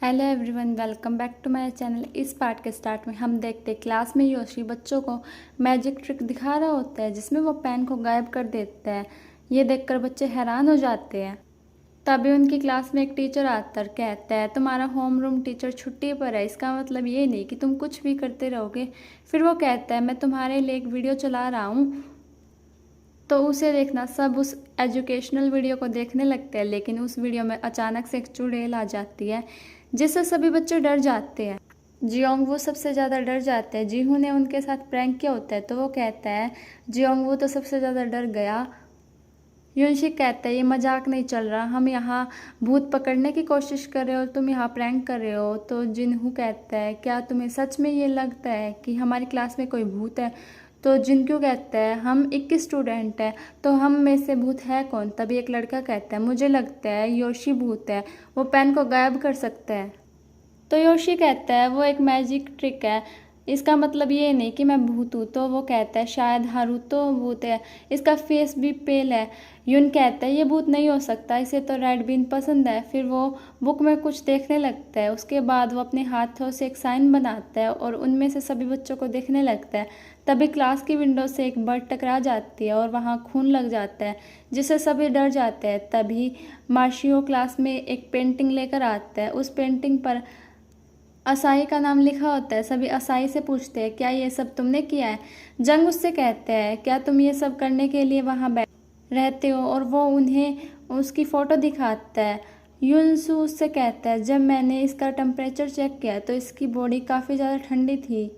Hello everyone, welcome back to my channel. इस part के start में हम देखते हैं क्लास में योशी बच्चों को मैजिक ट्रिक दिखा रहा होता है जिसमें वो पेन को गायब कर देता है। ये देखकर बच्चे हैरान हो जाते हैं। तभी उनकी क्लास में एक टीचर आकर कहता है, तुम्हारा होमरूम टीचर छुट्टी पर है। इसका मतलब ये नहीं कि तुम कुछ भी करते रहोगे। फिर वो कहता है, मैं तुम्हारे लिए एक वीडियो चला रहा हूँ। तो उसे देखना सब उस एजुकेशनल वीडियो को देखने लगते हैं, लेकिन उस वीडियो में अचानक से एक चुड़ैल आ जाती है जिससे सभी बच्चे डर जाते हैं। जियोंगवू सबसे ज़्यादा डर जाते हैं। जीहू ने उनके साथ प्रैंक किया होता है तो वो कहता है, जियोंगवू तो सबसे ज़्यादा डर गया। युनशी कहता है, ये मजाक नहीं चल रहा, हम यहाँ भूत पकड़ने की कोशिश कर रहे हो और तुम यहाँ प्रैंक कर रहे हो। तो जिनहू कहता है, क्या तुम्हें सच में ये लगता है कि हमारी क्लास में कोई भूत है? तो जिनक्यू कहता है, हम 21 स्टूडेंट हैं तो हम में से भूत है कौन? तभी एक लड़का कहता है, मुझे लगता है योशी भूत है, वो पेन को गायब कर सकता है। तो योशी कहता है, वो एक मैजिक ट्रिक है, इसका मतलब ये नहीं कि मैं भूत हूँ। तो वो कहता है, शायद हारुतो भूत है, इसका फेस भी पेल है। युन कहता है, ये भूत नहीं हो सकता, इसे तो रेड बीन पसंद है। फिर वो बुक में कुछ देखने लगता है। उसके बाद वो अपने हाथों से एक साइन बनाता है और उनमें से सभी बच्चों को देखने लगता है। तभी क्लास की विंडो से एक बर्ड टकरा जाती है और वहाँ खून लग जाता है जिससे सभी डर जाते हैं। तभी मार्शियो क्लास में एक पेंटिंग लेकर आता है। उस पेंटिंग पर असाई का नाम लिखा होता है। सभी असाई से पूछते हैं, क्या ये सब तुमने किया है? जंग उससे कहते हैं, क्या तुम ये सब करने के लिए वहाँ रहते हो? और वो उन्हें उसकी फ़ोटो दिखाता है। युनसू उससे कहता है, जब मैंने इसका टेम्परेचर चेक किया तो इसकी बॉडी काफ़ी ज़्यादा ठंडी थी।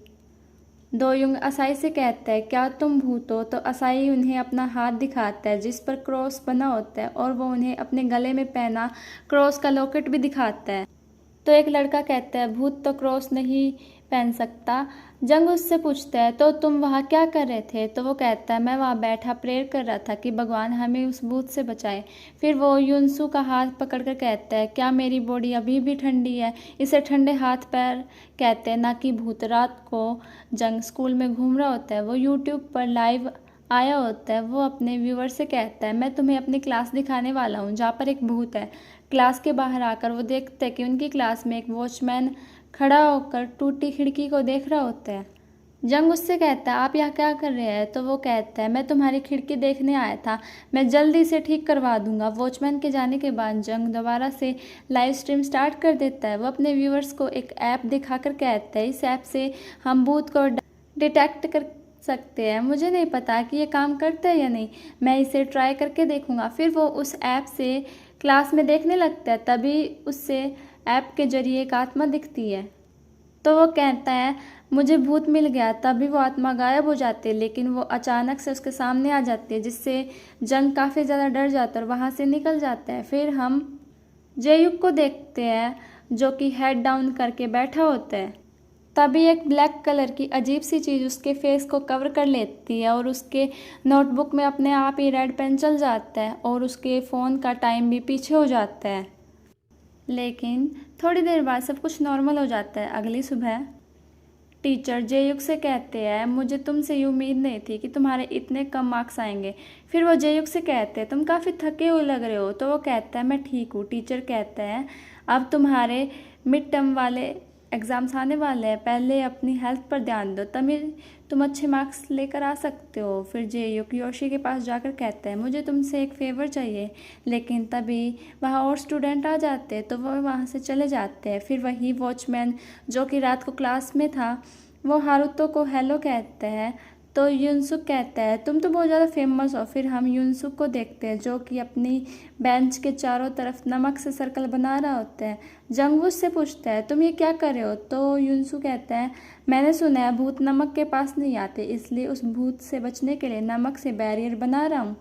दोयुंग असाई से कहता है, क्या तुम भूत हो? तो असाई उन्हें अपना हाथ दिखाता है जिस पर क्रॉस बना होता है और वो उन्हें अपने गले में पहना क्रॉस का लॉकेट भी दिखाता है। तो एक लड़का कहता है, भूत तो क्रॉस नहीं पहन सकता। जंग उससे पूछता है, तो तुम वहाँ क्या कर रहे थे? तो वो कहता है, मैं वहाँ बैठा प्रेयर कर रहा था कि भगवान हमें उस भूत से बचाए। फिर वो युनसू का हाथ पकड़कर कहता है, क्या मेरी बॉडी अभी भी ठंडी है? इसे ठंडे हाथ पैर कहते हैं, ना कि भूत। रात को जंग स्कूल में घूम रहा होता है। वो यूट्यूब पर लाइव आया होता है। वो अपने व्यूवर से कहता है, मैं तुम्हें अपनी क्लास दिखाने वाला हूँ जहाँ पर एक भूत है। क्लास के बाहर आकर वो देखते हैं कि उनकी क्लास में एक वॉचमैन खड़ा होकर टूटी खिड़की को देख रहा होता है। जंग उससे कहता है, आप यहाँ क्या कर रहे हैं? तो वो कहता है, मैं तुम्हारी खिड़की देखने आया था, मैं जल्दी से ठीक करवा दूंगा। वॉचमैन के जाने के बाद जंग दोबारा से लाइव स्ट्रीम स्टार्ट कर देता है। वो अपने व्यूअर्स को एक ऐप दिखाकर कहता है, इस ऐप से हम भूत को डिटेक्ट कर सकते हैं। मुझे नहीं पता कि ये काम करता है या नहीं, मैं इसे ट्राई करके देखूंगा। फिर वो उस ऐप से क्लास में देखने लगता है। तभी उससे ऐप के जरिए एक आत्मा दिखती है। तो वो कहता है, मुझे भूत मिल गया। तभी वो आत्मा गायब हो जाती है, लेकिन वो अचानक से उसके सामने आ जाती है जिससे जंग काफ़ी ज़्यादा डर जाता है और वहाँ से निकल जाता है। फिर हम जेयुक को देखते हैं जो कि हेड डाउन करके बैठा होता है। तभी एक ब्लैक कलर की अजीब सी चीज़ उसके फेस को कवर कर लेती है और उसके नोटबुक में अपने आप ही रेड पेन चल जाता है और उसके फ़ोन का टाइम भी पीछे हो जाता है। लेकिन थोड़ी देर बाद सब कुछ नॉर्मल हो जाता है। अगली सुबह टीचर जेयुक से कहते हैं, मुझे तुमसे ये उम्मीद नहीं थी कि तुम्हारे इतने कम मार्क्स आएंगे। फिर वो जेयुक से कहते हैं, तुम काफ़ी थके हुए लग रहे हो। तो वो कहता है, मैं ठीक हूँ। टीचर कहता है, अब तुम्हारे मिड टर्म वाले एग्ज़ाम्स आने वाले हैं, पहले अपनी हेल्थ पर ध्यान दो, तभी तुम अच्छे मार्क्स लेकर आ सकते हो। फिर जेयुक योशी के पास जाकर कहता है, मुझे तुमसे एक फेवर चाहिए। लेकिन तभी वहाँ और स्टूडेंट आ जाते हैं तो वो वहाँ से चले जाते हैं। फिर वही वॉचमैन जो कि रात को क्लास में था, वो हारुतो को हेलो कहता है। तो युनसुक कहता है, तुम तो बहुत ज़्यादा फेमस हो। फिर हम युनसुक को देखते हैं जो कि अपनी बेंच के चारों तरफ नमक से सर्कल बना रहा होता है। जंगवू से पूछता है, तुम ये क्या कर रहे हो? तो युनसुक कहता है, मैंने सुना है भूत नमक के पास नहीं आते, इसलिए उस भूत से बचने के लिए नमक से बैरियर बना रहा हूँ।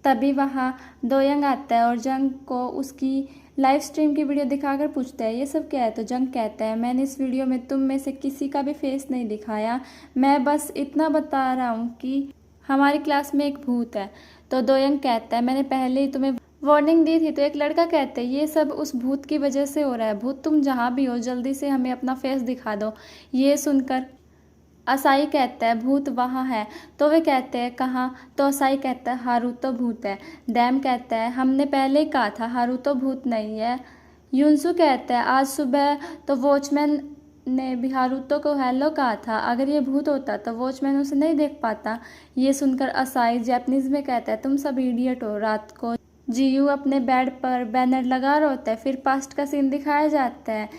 तभी वहाँ दोयंग आता है और जंग को उसकी लाइव स्ट्रीम की वीडियो दिखाकर पूछता है, ये सब क्या है? तो जंग कहता है, मैंने इस वीडियो में तुम में से किसी का भी फेस नहीं दिखाया, मैं बस इतना बता रहा हूँ कि हमारी क्लास में एक भूत है। तो दोयंग कहता है, मैंने पहले ही तुम्हें वार्निंग दी थी। तो एक लड़का कहता है, ये सब उस भूत की वजह से हो रहा है। भूत तुम जहाँ भी हो जल्दी से हमें अपना फेस दिखा दो। ये सुनकर असाई कहता है, भूत वहाँ है। तो वे कहते हैं, कहाँ? तो असाई कहता है, हारुतो भूत है। डैम कहता है, हमने पहले ही कहा था हारुतो भूत नहीं है, युनसू कहता है आज सुबह तो वॉचमैन ने भी हारुतो को हेलो कहा था। अगर ये भूत होता तो वॉचमैन उसे नहीं देख पाता। ये सुनकर असाई जापानीज में कहता है तुम सब इडियट हो। रात को जीयू अपने बेड पर बैनर लगा रहा होता है। फिर पास्ट का सीन दिखाया जाता है।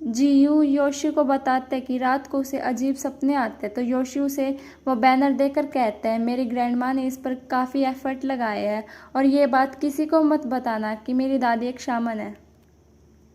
जीयू योशी को बताते हैं कि रात को उसे अजीब सपने आते हैं। तो योशी उसे वो बैनर देकर कहते हैं मेरी ग्रैंडमा ने इस पर काफ़ी एफर्ट लगाए हैं और ये बात किसी को मत बताना कि मेरी दादी एक शामन है।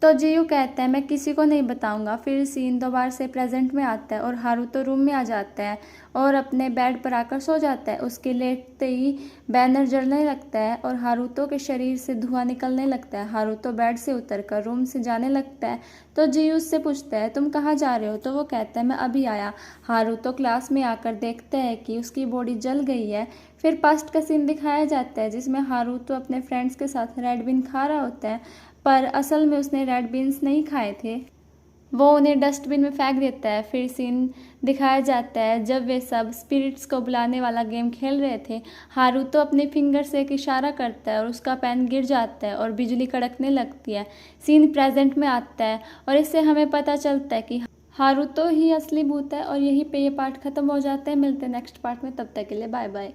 तो जीयू कहता है मैं किसी को नहीं बताऊंगा। फिर सीन दोबारा से प्रेजेंट में आता है और हारुतो रूम में आ जाता है और अपने बेड पर आकर सो जाता है। उसके लेटते ही बैनर जलने लगता है और हारुतो के शरीर से धुआं निकलने लगता है। हारुतो बेड से उतरकर रूम से जाने लगता है। तो जीयू उससे पूछता है तुम कहाँ जा रहे हो। तो वो कहता है मैं अभी आया। हारुतो क्लास में आकर देखता है कि उसकी बॉडी जल गई है। फिर पास्ट का सीन दिखाया जाता है जिसमें हारुतो अपने फ्रेंड्स के साथ रेड बीन खा रहा होता है, पर असल में उसने रेड बीन्स नहीं खाए थे, वो उन्हें डस्टबिन में फेंक देता है। फिर सीन दिखाया जाता है जब वे सब स्पिरिट्स को बुलाने वाला गेम खेल रहे थे। हारुतो अपने फिंगर से एक इशारा करता है और उसका पेन गिर जाता है और बिजली कड़कने लगती है। सीन प्रेजेंट में आता है और इससे हमें पता चलता है कि हारुतो ही असली भूत है। और यहीं पे ये पार्ट खत्म हो जाता है। मिलते हैं नेक्स्ट पार्ट में, तब तक के लिए बाय बाय।